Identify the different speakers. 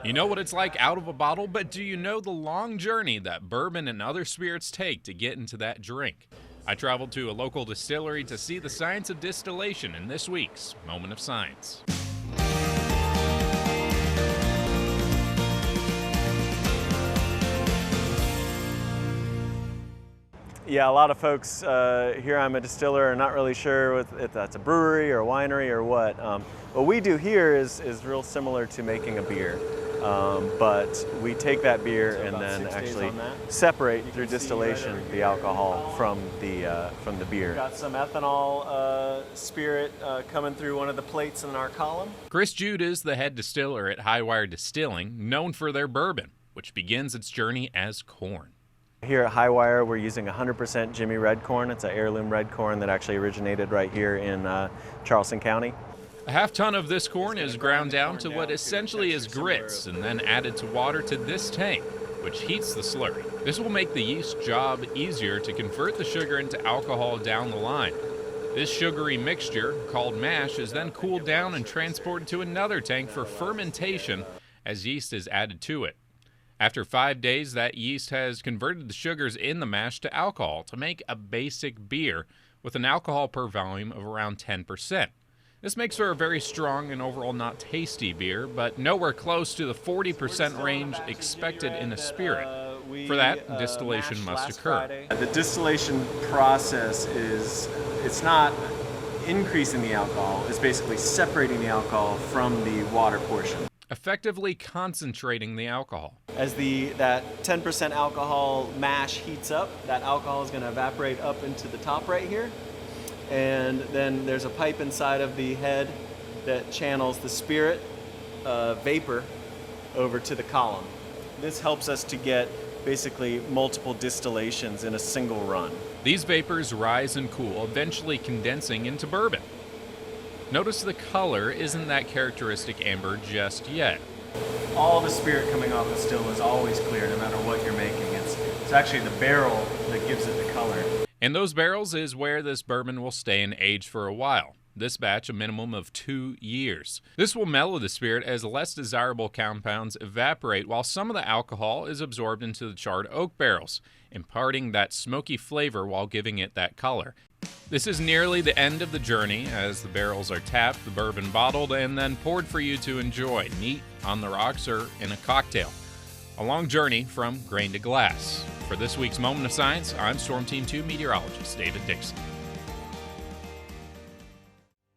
Speaker 1: You know what it's like out of a bottle, but do you know the long journey that bourbon and other spirits take to get into that drink? I traveled to a local distillery to see the science of distillation in this week's Moment of Science.
Speaker 2: Yeah, a lot of folks here, I'm a distiller, are not really sure if that's a brewery or a winery or what. What we do here is real similar to making a beer, but we take that beer and then actually separate through distillation the alcohol from the beer. Got some ethanol spirit coming through one of the plates in our column.
Speaker 1: Chris Jude is the head distiller at Highwire Distilling, known for their bourbon, which begins its journey as corn.
Speaker 2: Here at Highwire, we're using 100% Jimmy red corn. It's an heirloom red corn that actually originated right here in Charleston County.
Speaker 1: A half ton of this corn is ground down to what essentially is grits and then added to water to this tank, which heats the slurry. This will make the yeast job easier to convert the sugar into alcohol down the line. This sugary mixture, called mash, is then cooled down and transported to another tank for fermentation as yeast is added to it. After 5 days, that yeast has converted the sugars in the mash to alcohol to make a basic beer with an alcohol per volume of around 10%. This makes for a very strong and overall not tasty beer, but nowhere close to the 40% range expected in a spirit. For that, distillation must occur.
Speaker 2: The distillation process it's not increasing the alcohol, it's basically separating the alcohol from the water portion.
Speaker 1: Effectively concentrating the alcohol.
Speaker 2: As that 10% alcohol mash heats up, that alcohol is going to evaporate up into the top right here. And then there's a pipe inside of the head that channels the spirit vapor over to the column. This helps us to get basically multiple distillations in a single run.
Speaker 1: These vapors rise and cool, eventually condensing into bourbon. Notice the color isn't that characteristic amber just yet.
Speaker 2: All the spirit coming off the still is always clear, no matter what you're making. It's actually the barrel that gives it the color.
Speaker 1: In those barrels is where this bourbon will stay and age for a while. This batch a minimum of 2 years. This will mellow the spirit as less desirable compounds evaporate while some of the alcohol is absorbed into the charred oak barrels, imparting that smoky flavor while giving it that color. This is nearly the end of the journey as the barrels are tapped, the bourbon bottled, and then poured for you to enjoy, neat, on the rocks, or in a cocktail. A long journey from grain to glass. For this week's Moment of Science, I'm Storm Team 2 meteorologist David Dixon.